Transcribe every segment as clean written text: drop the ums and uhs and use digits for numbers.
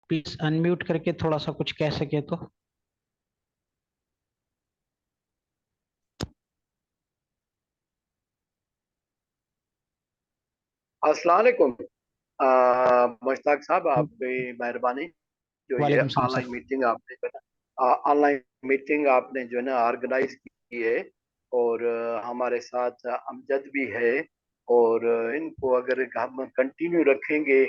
Please unmute करके थोड़ा सा कुछ कह सके तो। अस्सलाम वालेकुम। मुश्ताक साहब, आपकी मेहरबानी। जो ये वालेकुम सलाम ऑनलाइन सर। मीटिंग आपने जो है ना ऑनलाइन मीटिंग आपने जो है ना ऑर्गेनाइज की है। और हमारे साथ अमजद भी है। और इनको अगर हम कंटिन्यू रखेंगे,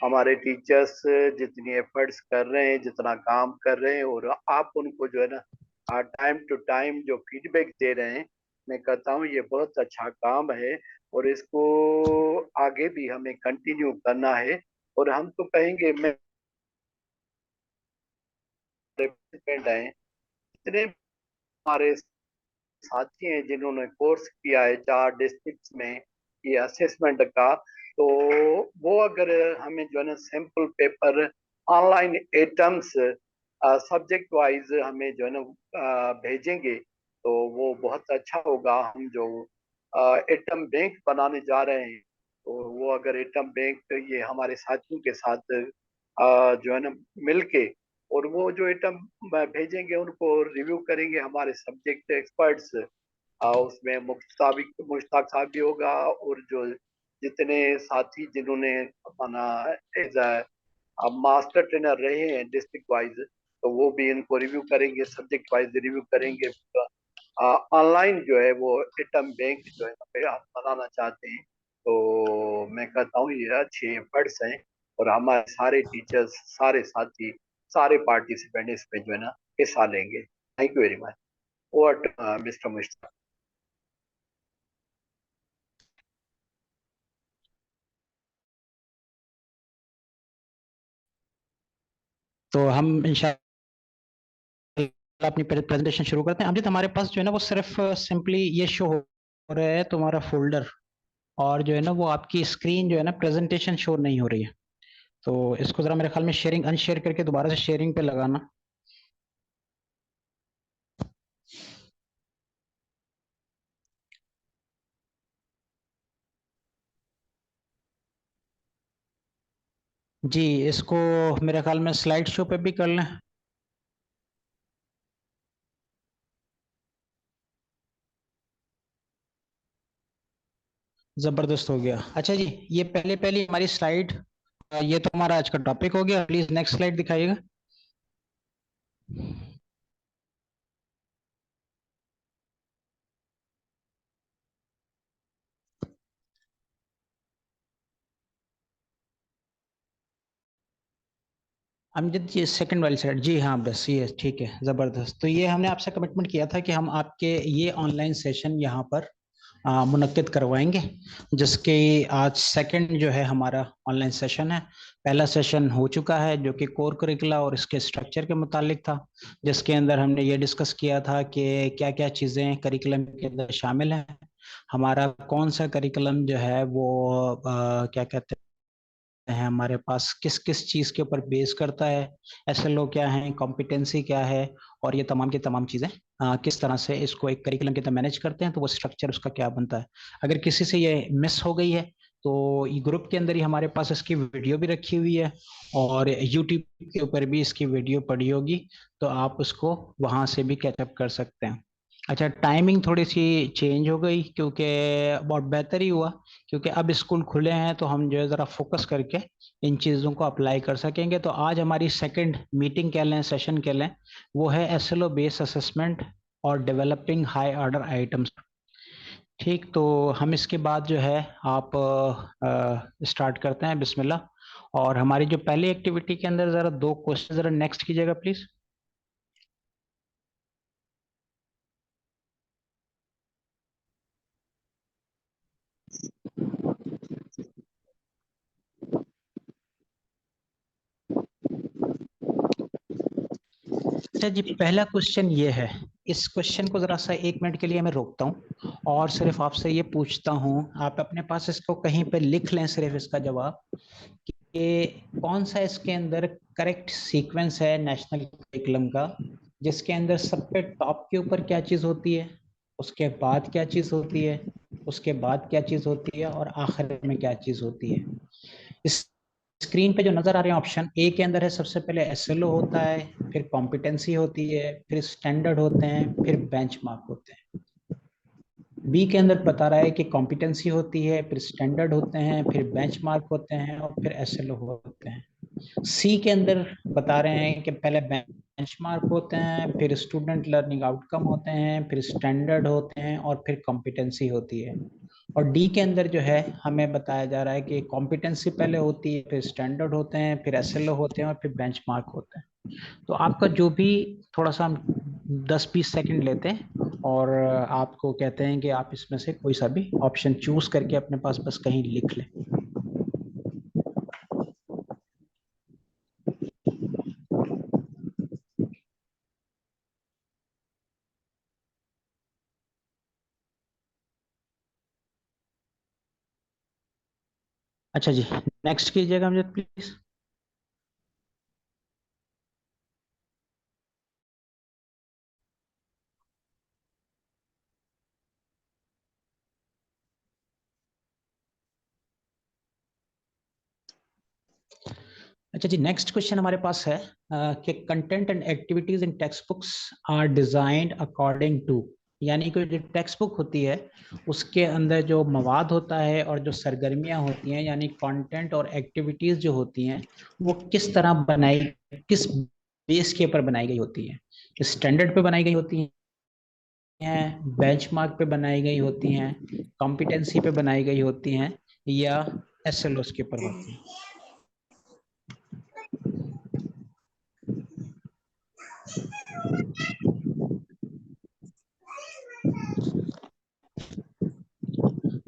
हमारे टीचर्स जितनी एफर्ट्स कर रहे हैं, जितना काम कर रहे हैं, और आप उनको जो है ना टाइम टू टाइम जो फीडबैक दे रहे हैं, मैं कहता हूँ ये बहुत अच्छा काम है। और इसको आगे भी हमें कंटिन्यू करना है। और हम तो कहेंगे, मैं पार्टिसिपेंट हैं, इतने हमारे साथी हैं जिन्होंने कोर्स किया है 4 डिस्ट्रिक्ट्स में ये असेसमेंट का। तो वो अगर हमें जो है ना sample paper online atoms subject wise हमें जो है ना भेजेंगे, तो वो बहुत अच्छा होगा। हम जो एटम बैंक बनाने जा रहे हैं, तो वो अगर एटम बैंक ये हमारे साथियों के साथ जो है ना मिलके, और वो जो एटम भेजेंगे उनको रिव्यू करेंगे हमारे सब्जेक्ट एक्सपर्ट्स। उसमें मुश्ताक साहब भी होगा, और जो जितने साथी जिन्होंने अपना एज मास्टर ट्रेनर रहे हैं डिस्ट्रिक्ट वाइज, तो वो भी इनको रिव्यू करेंगे, सब्जेक्ट वाइज रिव्यू करेंगे। ऑनलाइन जो है वो एटम बैंक जो है ना हम बनाना चाहते हैं। तो मैं कहता हूँ ये अच्छे एफर्ट्स हैं, और हमारे सारे टीचर्स, सारे साथी, सारे पार्टिसिपेंट इसमें जो है ना हिस्सा लेंगे। Thank you very much. Over mister Mushtaq. तो हम इंशाल्लाह अपनी प्रेजेंटेशन शुरू करते हैं। अमजद, हमारे पास जो है ना वो सिर्फ सिंपली ये शो हो रहा है तुम्हारा फोल्डर, और जो है ना वो आपकी स्क्रीन जो है ना प्रेजेंटेशन शो नहीं हो रही है। तो इसको जरा मेरे ख्याल में शेयरिंग अनशेयर करके दोबारा से शेयरिंग पे लगाना। जी, इसको मेरे ख्याल में स्लाइड शो पे भी कर लें। जबरदस्त हो गया। अच्छा जी, ये पहले पहले हमारी स्लाइड, ये तो हमारा आज का टॉपिक हो गया। प्लीज नेक्स्ट स्लाइड दिखाइएगा। अमजद जी, सेकंड वाली साइड, जी हाँ, बस ये ठीक है, जबरदस्त। तो ये हमने आपसे कमिटमेंट किया था कि हम आपके ये ऑनलाइन सेशन यहाँ पर मुनक्किद करवाएंगे, जिसके आज सेकंड जो है हमारा ऑनलाइन सेशन है। पहला सेशन हो चुका है जो कि कोर करिकुला और इसके स्ट्रक्चर के मुतालिक था, जिसके अंदर हमने ये डिस्कस किया था कि क्या क्या चीज़ें करिकुलम के अंदर शामिल हैं, हमारा कौन सा करिकुलम जो है वो क्या कहते हैं, हमारे पास किस किस चीज़ के ऊपर बेस करता है, एसएलओ क्या है, कॉम्पिटेंसी क्या है, और ये तमाम की तमाम चीज़ें किस तरह से इसको एक करिकुलम के अंदर मैनेज करते हैं, तो वो स्ट्रक्चर उसका क्या बनता है। अगर किसी से ये मिस हो गई है तो ये ग्रुप के अंदर ही हमारे पास इसकी वीडियो भी रखी हुई है, और यूट्यूब के ऊपर भी इसकी वीडियो पड़ी होगी, तो आप उसको वहां से भी कैचअप कर सकते हैं। अच्छा, टाइमिंग थोड़ी सी चेंज हो गई, क्योंकि बहुत बेहतर ही हुआ, क्योंकि अब स्कूल खुले हैं तो हम जो है ज़रा फोकस करके इन चीज़ों को अप्लाई कर सकेंगे। तो आज हमारी सेकंड मीटिंग कह लें, सेशन कह लें, वो है एसएलओ बेस असेसमेंट और डेवलपिंग हाई ऑर्डर आइटम्स। ठीक, तो हम इसके बाद जो है आप स्टार्ट करते हैं, बिस्मिल्लाह। और हमारी जो पहली एक्टिविटी के अंदर ज़रा दो क्वेश्चन ज़रा नेक्स्ट कीजिएगा प्लीज़। अच्छा जी, पहला क्वेश्चन ये है। इस क्वेश्चन को जरा सा 1 मिनट के लिए मैं रोकता हूँ और सिर्फ आपसे ये पूछता हूँ, आप अपने पास इसको कहीं पे लिख लें, सिर्फ इसका जवाब कि कौन सा इसके अंदर करेक्ट सीक्वेंस है नेशनल करिकुलम का, जिसके अंदर सब पे टॉप के ऊपर क्या चीज होती है, उसके बाद क्या चीज होती है, उसके बाद क्या चीज होती है, और आखिर में क्या चीज होती है। स्क्रीन पे जो नजर आ रहे हैं ऑप्शन ए के अंदर है, सबसे पहले एसएलओ होता है, फिर कॉम्पिटेंसी होती है, फिर स्टैंडर्ड होते हैं, फिर बेंचमार्क होते हैं। बी के अंदर बता रहा है कि कॉम्पिटेंसी होती है, फिर स्टैंडर्ड होते हैं, फिर बेंचमार्क होते हैं और फिर एसएलओ होते हैं। सी के अंदर बता रहे हैं कि पहले बेंचमार्क होते हैं, फिर स्टूडेंट लर्निंग आउटकम होते हैं, फिर स्टैंडर्ड होते हैं और फिर कॉम्पिटेंसी होती है। और डी के अंदर जो है हमें बताया जा रहा है कि कॉम्पिटेंसी पहले होती है, फिर स्टैंडर्ड होते हैं, फिर एसएलओ होते हैं और फिर बेंचमार्क होते हैं। तो आपका जो भी, थोड़ा सा हम 10-20 सेकंड लेते हैं और आपको कहते हैं कि आप इसमें से कोई सा भी ऑप्शन चूज करके अपने पास बस कहीं लिख लें। अच्छा जी, नेक्स्ट कीजिएगा अमजद प्लीज। अच्छा जी, नेक्स्ट क्वेश्चन हमारे पास है कि content and activities in text books are designed according to, यानी कि जो टेक्स्ट बुक होती है उसके अंदर जो मवाद होता है और जो सरगर्मियां होती हैं, यानी कंटेंट और एक्टिविटीज जो होती हैं, वो किस तरह बनाई, किस बेस के ऊपर बनाई गई होती है। स्टैंडर्ड पे बनाई गई होती हैं, बेंचमार्क पे बनाई गई होती हैं, कॉम्पिटेंसी पे बनाई गई होती हैं, या एसएलओस के ऊपर होती हैं।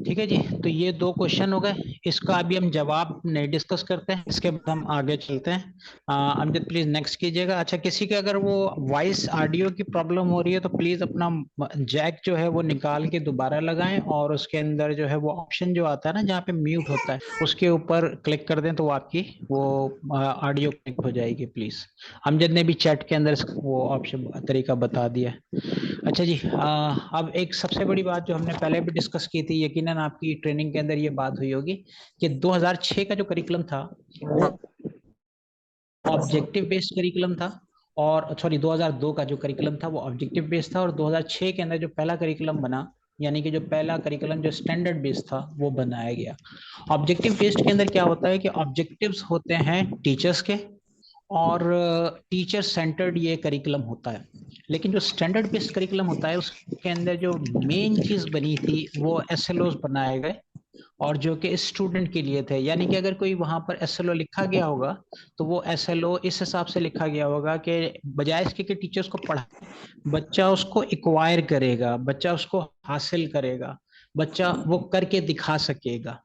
ठीक है जी, तो ये दो क्वेश्चन हो गए। इसका अभी हम जवाब नहीं डिस्कस करते हैं, इसके बाद हम आगे चलते हैं। अमजद प्लीज नेक्स्ट कीजिएगा। अच्छा, किसी के अगर वो वॉइस ऑडियो की प्रॉब्लम हो रही है तो प्लीज अपना जैक जो है वो निकाल के दोबारा लगाएं और उसके अंदर जो है वो ऑप्शन जो आता है ना जहाँ पे म्यूट होता है उसके ऊपर क्लिक कर दें तो आपकी वो ऑडियो कनेक्ट हो जाएगी प्लीज। अमजद ने भी चैट के अंदर वो ऑप्शन तरीका बता दिया। अच्छा जी, अब एक सबसे बड़ी बात जो हमने पहले भी डिस्कस की थी, यकीनन आपकी ट्रेनिंग के अंदर ये बात हुई होगी कि 2006 का जो करिकुलम था वो ऑब्जेक्टिव बेस्ड करिकुलम था, और सॉरी 2002 का जो करिकुलम था वो ऑब्जेक्टिव बेस्ड था, और 2006 के अंदर जो पहला करिकुलम बना, यानी कि जो पहला करिकुलम जो स्टैंडर्ड बेस्ड था वो बनाया गया। ऑब्जेक्टिव बेस्ड के अंदर क्या होता है कि ऑब्जेक्टिव्स होते हैं टीचर्स के, और टीचर सेंटर्ड ये करिकुलम होता है। लेकिन जो स्टैंडर्ड बेस्ड करिकुलम होता है उसके अंदर जो मेन चीज बनी थी वो एसएलओस बनाए गए, और जो कि स्टूडेंट के लिए थे। यानी कि अगर कोई वहां पर एसएलओ लिखा गया होगा तो वो एसएलओ इस हिसाब से लिखा गया होगा कि बजाय इसके कि टीचर्स को पढ़ाए, बच्चा उसको एक्वायर करेगा, बच्चा उसको हासिल करेगा, बच्चा वो करके दिखा सकेगा।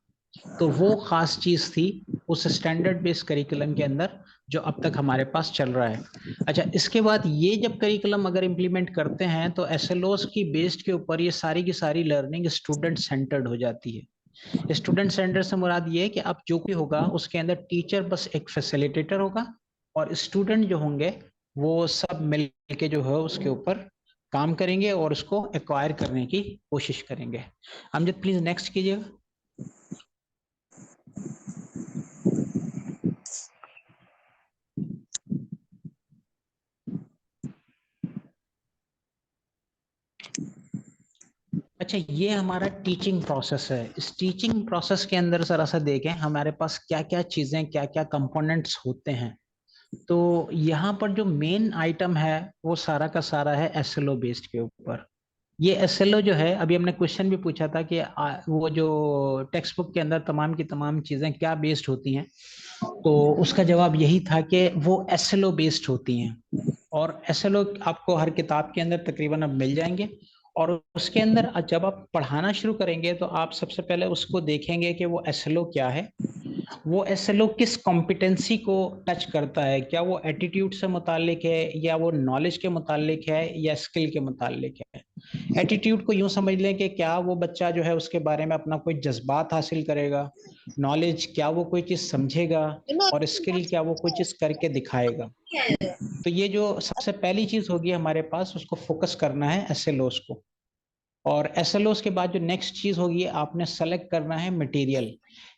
तो वो खास चीज थी उस स्टैंडर्ड बेस्ड करिकुलम के अंदर जो अब तक हमारे पास चल रहा है। अच्छा, इसके बाद ये जब करिकुलम अगर इम्प्लीमेंट करते हैं तो एसएलओस की बेस्ड के ऊपर ये सारी की सारी लर्निंग स्टूडेंट सेंटर्ड हो जाती है। स्टूडेंट सेंटर से मुराद ये है कि अब जो भी होगा उसके अंदर टीचर बस एक फैसिलिटेटर होगा, और स्टूडेंट जो होंगे वो सब मिल के जो है उसके ऊपर काम करेंगे और उसको एक्वायर करने की कोशिश करेंगे। अमजद प्लीज नेक्स्ट कीजिएगा। अच्छा, ये हमारा टीचिंग प्रोसेस है। इस टीचिंग प्रोसेस के अंदर जरा सा देखें हमारे पास क्या क्या चीजें, क्या क्या कंपोनेंट्स होते हैं। तो यहाँ पर जो मेन आइटम है वो सारा का सारा है एसएलओ बेस्ड के ऊपर। ये एसएलओ जो है, अभी हमने क्वेश्चन भी पूछा था कि वो जो टेक्स्ट बुक के अंदर तमाम की तमाम चीजें क्या बेस्ड होती हैं, तो उसका जवाब यही था कि वो एसएलओ बेस्ड होती हैं। और एसएलओ आपको हर किताब के अंदर तकरीबन अब मिल जाएंगे, और उसके अंदर जब आप पढ़ाना शुरू करेंगे तो आप सबसे पहले उसको देखेंगे कि वो एसएलओ क्या है, वो एसएलओ किस कॉम्पिटेंसी को टच करता है, क्या वो एटीट्यूड से मुतालिक है, या वो नॉलेज के मुतालिक है, या स्किल के मुतालिक है। एटीट्यूड को यूं समझ लें कि क्या वो बच्चा जो है उसके बारे में अपना कोई जज्बात हासिल करेगा, नॉलेज क्या वो कोई चीज समझेगा, और स्किल क्या वो कोई चीज करके दिखाएगा। तो ये जो सबसे पहली चीज होगी हमारे पास, उसको फोकस करना है एसएलओस को। और एसएलओस के बाद जो नेक्स्ट चीज होगी, आपने सेलेक्ट करना है मटेरियल।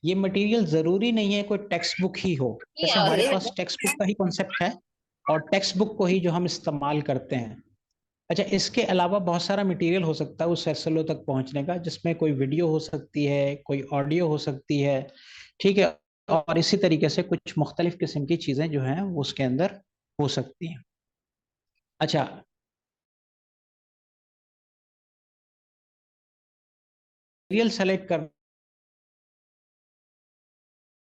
ये मटेरियल जरूरी नहीं है कोई टेक्स्ट बुक ही हो, जैसे हमारे पास टेक्स्ट बुक का ही कॉन्सेप्ट है और टेक्स्ट बुक को ही जो हम इस्तेमाल करते हैं। अच्छा, इसके अलावा बहुत सारा मटेरियल हो सकता है उस एसएलओ तक पहुंचने का, जिसमें कोई वीडियो हो सकती है, कोई ऑडियो हो सकती है, ठीक है। और इसी तरीके से कुछ मुख्तलिफ किस्म की चीजें जो हैं वो उसके अंदर हो सकती हैं। अच्छा, मटेरियल सेलेक्ट कर,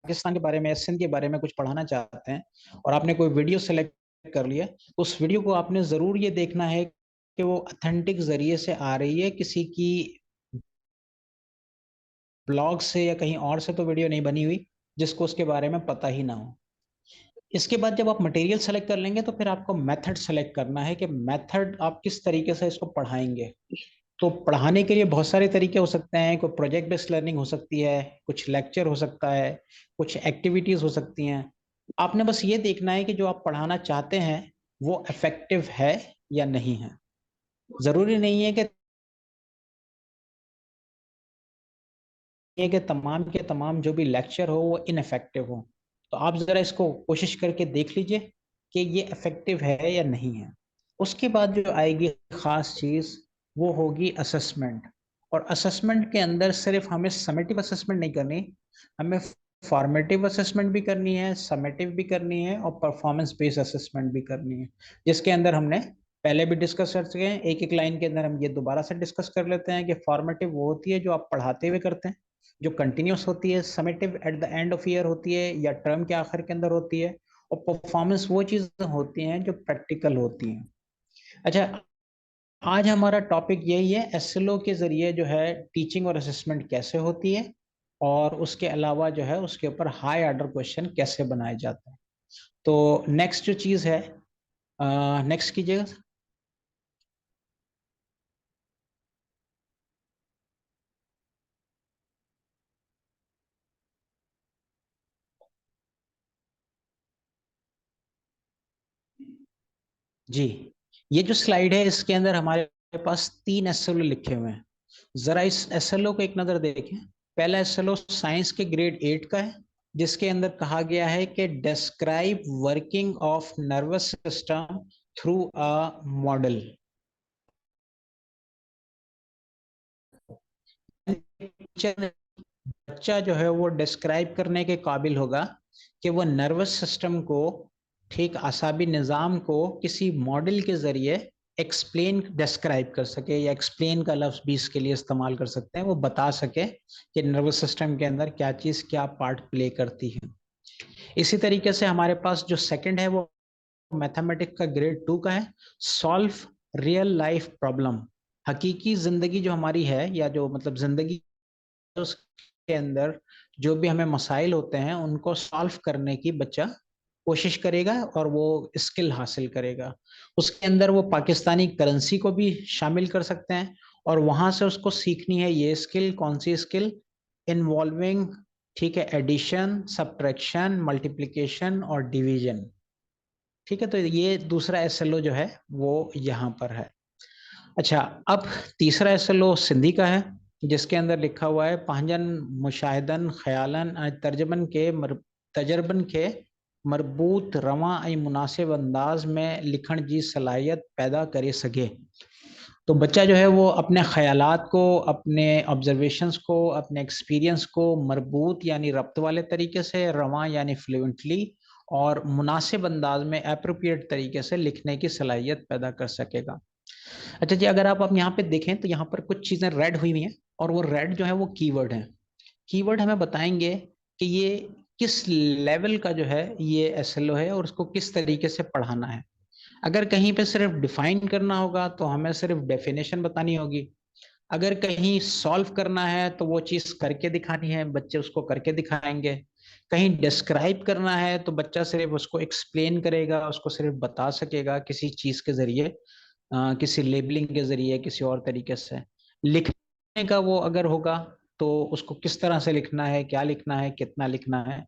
पाकिस्तान के बारे में, सिंध के बारे में कुछ पढ़ाना चाहते हैं और आपने कोई वीडियो सेलेक्ट कर लिया, तो उस वीडियो को आपने जरूर ये देखना है कि वो ऑथेंटिक जरिए से आ रही है, किसी की ब्लॉग से या कहीं और से तो वीडियो नहीं बनी हुई जिसको उसके बारे में पता ही ना हो। इसके बाद जब आप मटेरियल सेलेक्ट कर लेंगे तो फिर आपको मेथड सेलेक्ट करना है कि मेथड आप किस तरीके से इसको पढ़ाएंगे। तो पढ़ाने के लिए बहुत सारे तरीके हो सकते हैं, कोई प्रोजेक्ट बेस्ड लर्निंग हो सकती है, कुछ लेक्चर हो सकता है, कुछ एक्टिविटीज हो सकती हैं। आपने बस ये देखना है कि जो आप पढ़ाना चाहते हैं वो इफेक्टिव है या नहीं है। जरूरी नहीं है कि तमाम के तमाम जो भी लेक्चर हो वो इनफेक्टिव हो। तो आप जरा इसको कोशिश करके देख लीजिए कि ये इफेक्टिव है या नहीं है। उसके बाद जो आएगी खास चीज, वो होगी असेसमेंट। और असेसमेंट के अंदर सिर्फ हमें समेटिव असेसमेंट नहीं करनी, हमें फॉर्मेटिव असेसमेंट भी करनी है, समेटिव भी करनी है और परफॉर्मेंस बेस्ड असेसमेंट भी करनी है, जिसके अंदर हमने पहले भी डिस्कस कर चुके हैं। एक एक लाइन के अंदर हम ये दोबारा से डिस्कस कर लेते हैं कि फॉर्मेटिव वो होती है जो आप पढ़ाते हुए करते हैं, जो कंटिन्यूस होती है। Summative at the end of year होती है या टर्म के आखिर के अंदर होती है। और परफॉर्मेंस वो चीजें होती हैं जो प्रैक्टिकल होती हैं। अच्छा, आज हमारा टॉपिक यही है, एसएलओ के जरिए जो है टीचिंग और असेसमेंट कैसे होती है, और उसके अलावा जो है उसके ऊपर हाई ऑर्डर क्वेश्चन कैसे बनाए जाते हैं। तो नेक्स्ट जो चीज है, नेक्स्ट कीजिएगा। जी, ये जो स्लाइड है इसके अंदर हमारे पास 3 एसएलओ लिखे हुए हैं। जरा इस एसएलओ को एक नजर देखें। पहला एसएलओ साइंस के ग्रेड 8 का है, जिसके अंदर कहा गया है कि describe working of nervous system through a model. बच्चा जो है वो डिस्क्राइब करने के काबिल होगा कि वो नर्वस सिस्टम को, ठीक आसाबी निज़ाम को किसी मॉडल के जरिए एक्सप्लेन डिस्क्राइब कर सके, या एक्सप्लेन का लफ्ज भी इसके लिए इस्तेमाल कर सकते हैं, वो बता सके कि नर्वस सिस्टम के अंदर क्या चीज़ क्या पार्ट प्ले करती है। इसी तरीके से हमारे पास जो सेकंड है वो मैथमेटिक्स का ग्रेड 2 का है, सॉल्व रियल लाइफ प्रॉब्लम। हकीकी जिंदगी जो हमारी है, या जो मतलब जिंदगी उसके अंदर जो भी हमें मसाइल होते हैं उनको सॉल्व करने की बच्चा कोशिश करेगा और वो स्किल हासिल करेगा। उसके अंदर वो पाकिस्तानी करेंसी को भी शामिल कर सकते हैं, और वहां से उसको सीखनी है ये स्किल, कौन सी स्किल, इन्वॉल्विंग, ठीक है, एडिशन, सब्ट्रैक्शन, मल्टीप्लिकेशन और डिवीजन। ठीक है, तो ये दूसरा एसएलओ जो है वो यहाँ पर है। अच्छा, अब तीसरा एसएलओ सिंधी का है, जिसके अंदर लिखा हुआ है पंहिंजन मुशाहिदन ख़यालन तर्जबन के तजर्बन के मरबूत रवां ऐं मुनासिब अंदाज में लिखण जी सलाहियत पैदा करे सके। तो बच्चा जो है वो अपने ख्यालात को, अपने ऑब्जर्वेशंस को, अपने एक्सपीरियंस को मरबूत यानी रब्त वाले तरीके से, रवां यानी फ्लुएंटली, और मुनासिब अंदाज में एप्रोप्रिएट तरीके से लिखने की सलाहियत पैदा कर सकेगा। अच्छा जी, अगर आप यहाँ पे देखें तो यहाँ पर कुछ चीजें रेड हुई हुई हैं, और वो रेड जो है वो कीवर्ड है। कीवर्ड हमें बताएंगे कि ये किस लेवल का जो है ये एसएलओ है और उसको किस तरीके से पढ़ाना है। अगर कहीं पे सिर्फ डिफाइन करना होगा तो हमें सिर्फ डेफिनेशन बतानी होगी। अगर कहीं सॉल्व करना है तो वो चीज करके दिखानी है, बच्चे उसको करके दिखाएंगे। कहीं डिस्क्राइब करना है तो बच्चा सिर्फ उसको एक्सप्लेन करेगा, उसको सिर्फ बता सकेगा किसी चीज के जरिए, किसी लेबलिंग के जरिए, किसी और तरीके से। लिखने का वो अगर होगा तो उसको किस तरह से लिखना है, क्या लिखना है, कितना लिखना है।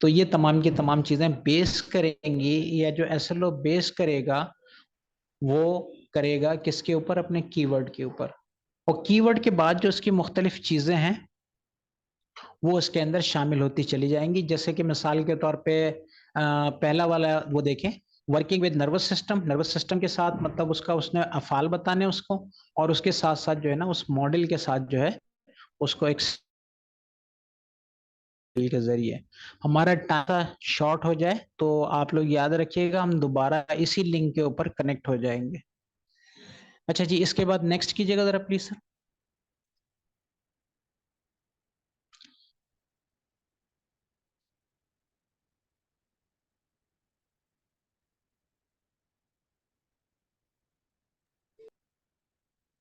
तो ये तमाम की तमाम चीजें बेस करेंगी, या जो एसएलओ बेस करेगा वो करेगा किसके ऊपर, अपने कीवर्ड के ऊपर। और कीवर्ड के बाद जो इसकी मुख्तलिफ चीजें हैं वो इसके अंदर शामिल होती चली जाएंगी। जैसे कि मिसाल के तौर पे पहला वाला वो देखें, वर्किंग विद नर्वस सिस्टम के साथ मतलब उसका उसने अफाल बताने उसको, और उसके साथ साथ जो है ना उस मॉडल के साथ जो है उसको एक के जरिए हमारा टाइम शॉर्ट हो जाए तो आप लोग याद रखिएगा, हम दोबारा इसी लिंक के ऊपर कनेक्ट हो जाएंगे। अच्छा जी, इसके बाद नेक्स्ट कीजिएगा जरा प्लीज सर।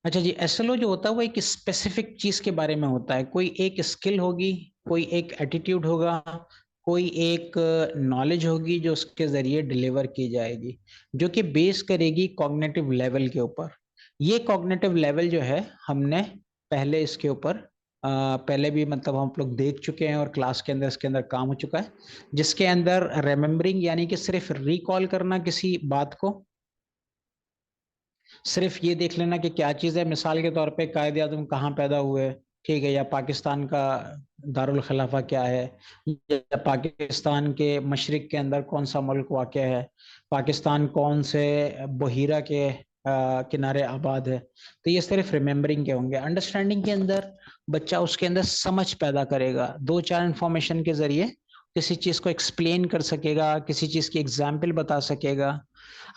अच्छा जी, एसएलओ जो होता है वो एक स्पेसिफिक चीज के बारे में होता है। कोई एक स्किल होगी, कोई एक एटीट्यूड होगा, कोई एक नॉलेज होगी जो उसके जरिए डिलीवर की जाएगी, जो कि बेस करेगी कॉग्निटिव लेवल के ऊपर। ये कॉग्निटिव लेवल जो है हमने पहले इसके ऊपर पहले भी मतलब हम लोग देख चुके हैं और क्लास के अंदर इसके अंदर काम हो चुका है, जिसके अंदर रिमेम्बरिंग यानी कि सिर्फ रिकॉल करना किसी बात को, सिर्फ ये देख लेना कि क्या चीज है। मिसाल के तौर पे कायद आजम कहाँ पैदा हुए, ठीक है, या पाकिस्तान का दारुल खिलाफा क्या है, या पाकिस्तान के मशरिक के अंदर कौन सा मुल्क वाक़ है, पाकिस्तान कौन से बहीरा के किनारे आबाद है। तो ये सिर्फ रिमेम्बरिंग के होंगे। अंडरस्टैंडिंग के अंदर बच्चा उसके अंदर समझ पैदा करेगा, दो चार इंफॉर्मेशन के जरिए किसी चीज को एक्सप्लेन कर सकेगा, किसी चीज की एग्जाम्पल बता सकेगा।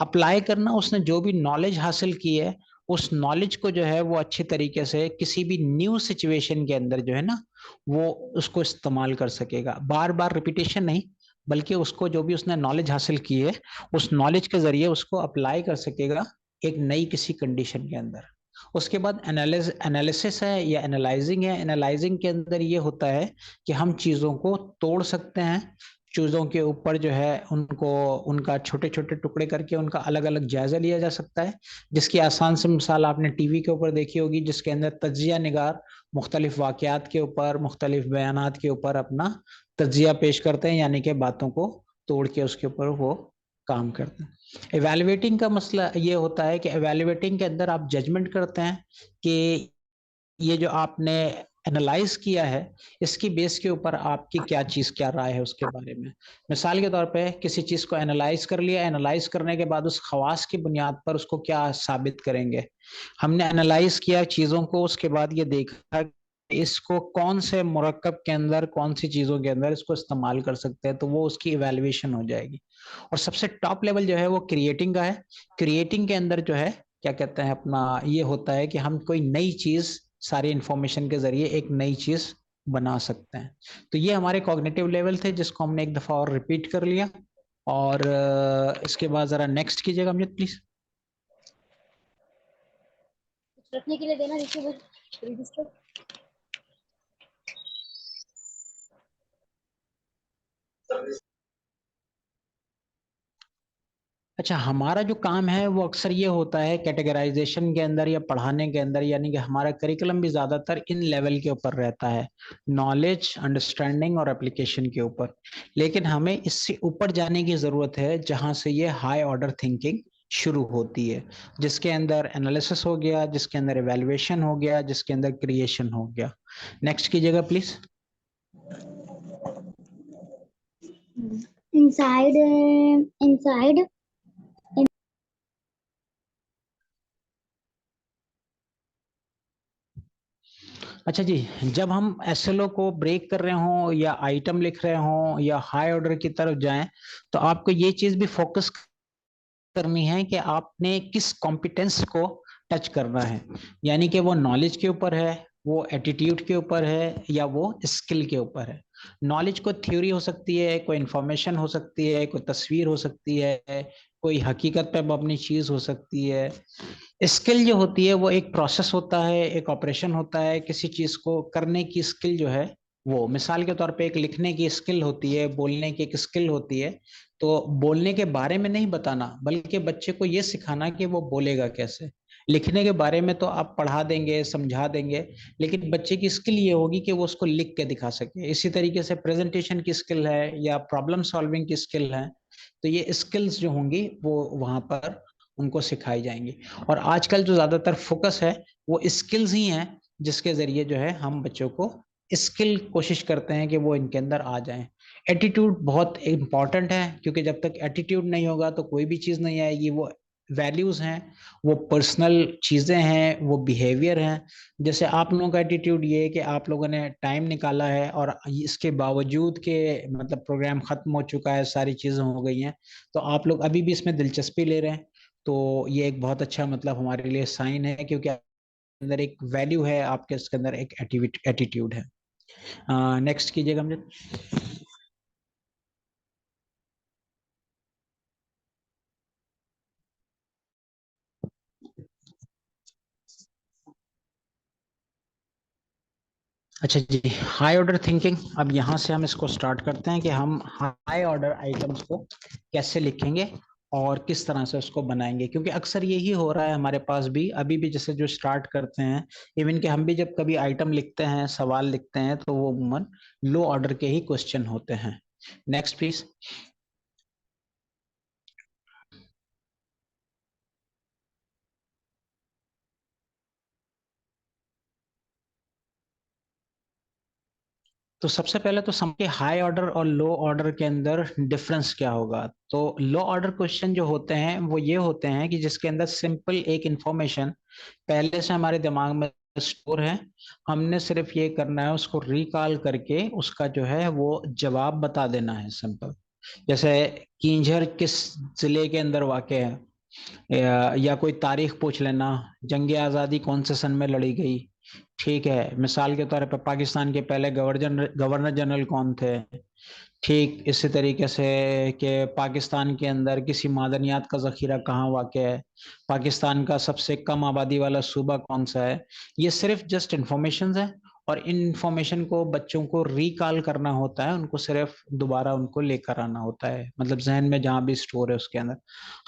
अप्लाई करना, उसने जो भी नॉलेज हासिल की है उस नॉलेज को जो है वो अच्छे तरीके से किसी भी न्यू सिचुएशन के अंदर जो है ना वो उसको इस्तेमाल कर सकेगा। बार बार रिपीटेशन नहीं, बल्कि उसको जो भी उसने नॉलेज हासिल की है उस नॉलेज के जरिए उसको अप्लाई कर सकेगा एक नई किसी कंडीशन के अंदर। उसके बाद एनालिसिस है या एनालाइजिंग है। एनालाइजिंग के अंदर ये होता है कि हम चीजों को तोड़ सकते हैं, चीजों के ऊपर जो है उनको उनका छोटे छोटे टुकड़े करके उनका अलग अलग जायजा लिया जा सकता है। जिसकी आसान से मिसाल आपने टीवी के ऊपर देखी होगी, जिसके अंदर तज्जिया निगार मुख्तलिफ वाकयात के ऊपर मुख्तलिफ बयानात के ऊपर अपना तज्जिया पेश करते हैं, यानी कि बातों को तोड़ के उसके ऊपर वो काम करते हैं। एवेल्युएटिंग का मसला ये होता है कि एवेल्युएटिंग के अंदर आप जजमेंट करते हैं कि ये जो आपने एनालाइज किया है इसकी बेस के ऊपर आपकी क्या चीज क्या राय है उसके बारे में। मिसाल के तौर पे किसी चीज को एनालाइज कर लिया, एनालाइज करने के बाद उस खवास की बुनियाद पर उसको क्या साबित करेंगे। हमने एनालाइज किया चीजों को, उसके बाद ये देखा इसको कौन से मुरक्कब के अंदर कौन सी चीजों के अंदर इसको इस्तेमाल कर सकते हैं, तो वो उसकी इवेल्युएशन हो जाएगी। और सबसे टॉप लेवल जो है वो क्रिएटिंग का है। क्रिएटिंग के अंदर जो है क्या कहते हैं अपना ये होता है कि हम कोई नई चीज सारी इंफॉर्मेशन के जरिए एक नई चीज बना सकते हैं। तो ये हमारे कॉग्निटिव लेवल थे जिसको हमने एक दफा और रिपीट कर लिया। और इसके बाद जरा नेक्स्ट कीजिएगा अमृत प्लीज। रखने के लिए देना रजिस्टर। अच्छा, हमारा जो काम है वो अक्सर ये होता है कैटेगराइजेशन के अंदर या पढ़ाने के अंदर, यानी कि हमारा करिकुलम भी ज्यादातर इन लेवल के ऊपर रहता है, नॉलेज, अंडरस्टैंडिंग और एप्लीकेशन के ऊपर। लेकिन हमें इससे ऊपर जाने की जरूरत है जहां से ये हाई ऑर्डर थिंकिंग शुरू होती है, जिसके अंदर एनालिसिस हो गया, जिसके अंदर एवेल्युएशन हो गया, जिसके अंदर क्रिएशन हो गया। नेक्स्ट कीजिएगा प्लीज। inside inside अच्छा जी, जब हम एसएलओ को ब्रेक कर रहे हों या आइटम लिख रहे हों या हाई ऑर्डर की तरफ जाएं, तो आपको ये चीज भी फोकस करनी है कि आपने किस कॉम्पिटेंस को टच करना है, यानी कि वो नॉलेज के ऊपर है, वो एटीट्यूड के ऊपर है, या वो स्किल के ऊपर है। नॉलेज को थ्योरी हो सकती है, कोई इंफॉर्मेशन हो सकती है, कोई तस्वीर हो सकती है, कोई हकीकत पे मबनी चीज हो सकती है। स्किल जो होती है वो एक प्रोसेस होता है, एक ऑपरेशन होता है, किसी चीज को करने की स्किल जो है वो मिसाल के तौर पे एक लिखने की स्किल होती है, बोलने की एक स्किल होती है। तो बोलने के बारे में नहीं बताना, बल्कि बच्चे को ये सिखाना कि वो बोलेगा कैसे। लिखने के बारे में तो आप पढ़ा देंगे, समझा देंगे, लेकिन बच्चे की स्किल ये होगी कि वो उसको लिख के दिखा सके। इसी तरीके से प्रेजेंटेशन की स्किल है या प्रॉब्लम सॉल्विंग की स्किल है, तो ये स्किल्स जो होंगी वो वहां पर उनको सिखाई जाएंगी। और आजकल जो ज्यादातर फोकस है वो स्किल्स ही हैं, जिसके जरिए जो है हम बच्चों को स्किल कोशिश करते हैं कि वो इनके अंदर आ जाएं। एटीट्यूड बहुत इंपॉर्टेंट है, क्योंकि जब तक एटीट्यूड नहीं होगा तो कोई भी चीज नहीं आएगी। वो वैल्यूज हैं, वो पर्सनल चीजें हैं, वो बिहेवियर हैं। जैसे आप लोगों का एटीट्यूड ये है कि आप लोगों ने टाइम निकाला है, और इसके बावजूद के मतलब प्रोग्राम खत्म हो चुका है, सारी चीजें हो गई हैं, तो आप लोग अभी भी इसमें दिलचस्पी ले रहे हैं। तो ये एक बहुत अच्छा मतलब हमारे लिए साइन है, क्योंकि अंदर एक वैल्यू है, आपके इसके अंदर एक एटीट्यूड है। नेक्स्ट कीजिएगा मुझे। अच्छा जी, हाई ऑर्डर थिंकिंग। अब यहाँ से हम इसको स्टार्ट करते हैं कि हम हाई ऑर्डर आइटम्स को कैसे लिखेंगे और किस तरह से उसको बनाएंगे, क्योंकि अक्सर यही हो रहा है हमारे पास भी अभी भी। जैसे जो स्टार्ट करते हैं, इवन कि हम भी जब कभी आइटम लिखते हैं, सवाल लिखते हैं, तो वो अमूमन लो ऑर्डर के ही क्वेश्चन होते हैं। Next please. तो सबसे पहले तो समझे हाई ऑर्डर और लो ऑर्डर के अंदर डिफरेंस क्या होगा। तो लो ऑर्डर क्वेश्चन जो होते हैं वो ये होते हैं कि जिसके अंदर सिंपल एक इंफॉर्मेशन पहले से हमारे दिमाग में स्टोर है, हमने सिर्फ ये करना है उसको रिकॉल करके उसका जो है वो जवाब बता देना है, सिंपल। जैसे कींझर किस जिले के अंदर वाक़ है, या कोई तारीख पूछ लेना, जंग आज़ादी कौन से सन में लड़ी गई। ठीक है, मिसाल के तौर पर पाकिस्तान के पहले गवर्नर गवर्नर जनरल कौन थे। ठीक इसी तरीके से कि पाकिस्तान के अंदर किसी मादनियात का जखीरा कहाँ वाक़ है, पाकिस्तान का सबसे कम आबादी वाला सूबा कौन सा है। ये सिर्फ जस्ट इंफॉर्मेशन है, और इन इंफॉर्मेशन को बच्चों को रिकॉल करना होता है, उनको सिर्फ दोबारा उनको लेकर आना होता है, मतलब जहन में जहां भी स्टोर है उसके अंदर।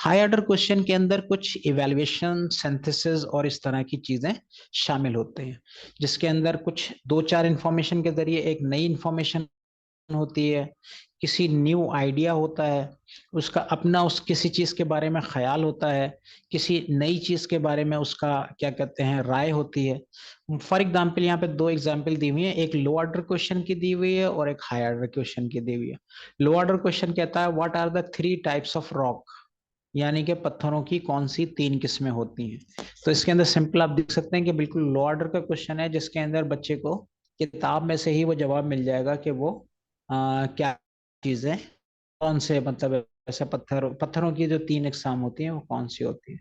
हाई ऑर्डर क्वेश्चन के अंदर कुछ इवेल्युएशन, सिंथेसिस और इस तरह की चीजें शामिल होते हैं, जिसके अंदर कुछ दो चार इंफॉर्मेशन के जरिए एक नई इंफॉर्मेशन होती है, किसी न्यू आइडिया होता है, उसका अपना उस किसी चीज के बारे में ख्याल होता है, किसी नई चीज के बारे में उसका क्या कहते हैं राय होती है। फॉर एग्जाम्पल यहाँ पे दो एग्जाम्पल दी हुई है, एक लो ऑर्डर क्वेश्चन की दी हुई है और एक हाई ऑर्डर क्वेश्चन की दी हुई है। लो ऑर्डर क्वेश्चन कहता है what are the 3 types of rock, यानी कि पत्थरों की कौन सी 3 किस्में होती हैं। तो इसके अंदर सिंपल आप देख सकते हैं कि बिल्कुल लो ऑर्डर का क्वेश्चन है, जिसके अंदर बच्चे को किताब में से ही वो जवाब मिल जाएगा कि वो क्या चीजें कौन से मतलब ऐसे पत्थरों की जो 3 इकसाम होती हैं वो कौन सी होती है।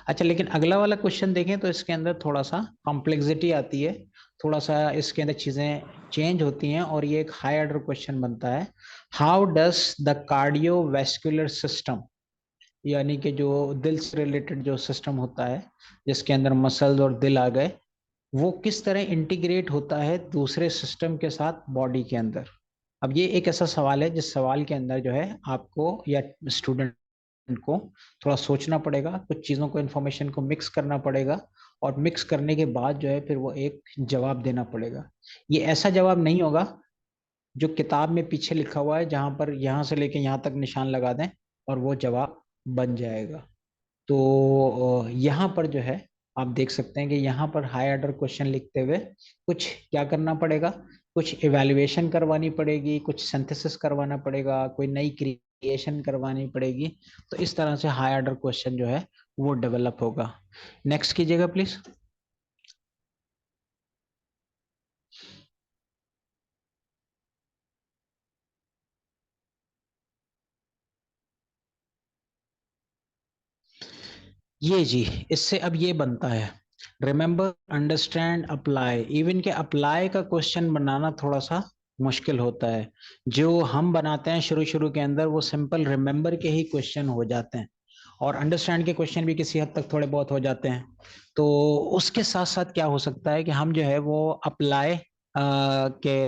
अच्छा, लेकिन अगला वाला क्वेश्चन देखें तो इसके अंदर थोड़ा सा कॉम्प्लेक्सिटी आती है, थोड़ा सा इसके अंदर चीजें चेंज होती हैं, और ये एक हाई ऑर्डर क्वेश्चन बनता है। How does the cardiovascular system, यानी कि जो दिल से रिलेटेड जो सिस्टम होता है, जिसके अंदर मसल्स और दिल आ गए, वो किस तरह इंटीग्रेट होता है दूसरे सिस्टम के साथ बॉडी के अंदर। अब ये एक ऐसा सवाल है जिस सवाल के अंदर जो है आपको या स्टूडेंट को थोड़ा सोचना पड़ेगा, कुछ चीजों को इन्फॉर्मेशन को मिक्स करना पड़ेगा, और मिक्स करने के बाद जो है फिर वो एक जवाब देना पड़ेगा। ये ऐसा जवाब नहीं होगा जो किताब में पीछे लिखा हुआ है, जहां पर यहाँ से लेके यहाँ तक निशान लगा दें और वो जवाब बन जाएगा। तो यहाँ पर जो है आप देख सकते हैं कि यहाँ पर हाई ऑर्डर क्वेश्चन लिखते हुए कुछ क्या करना पड़ेगा, कुछ इवैल्यूएशन करवानी पड़ेगी, कुछ सिंथेसिस करवाना पड़ेगा, कोई नई क्रिएशन करवानी पड़ेगी। तो इस तरह से हाई ऑर्डर क्वेश्चन जो है वो डेवलप होगा। नेक्स्ट कीजिएगा प्लीज। ये जी, इससे अब ये बनता है रिमेंबर, अंडरस्टैंड, अप्लाई। इवन के अप्लाई का क्वेश्चन बनाना थोड़ा सा मुश्किल होता है। जो हम बनाते हैं शुरू शुरू के अंदर वो सिंपल रिमेंबर के ही क्वेश्चन हो जाते हैं, और अंडरस्टैंड के क्वेश्चन भी किसी हद तक थोड़े बहुत हो जाते हैं। तो उसके साथ साथ क्या हो सकता है कि हम जो है वो अप्लाई के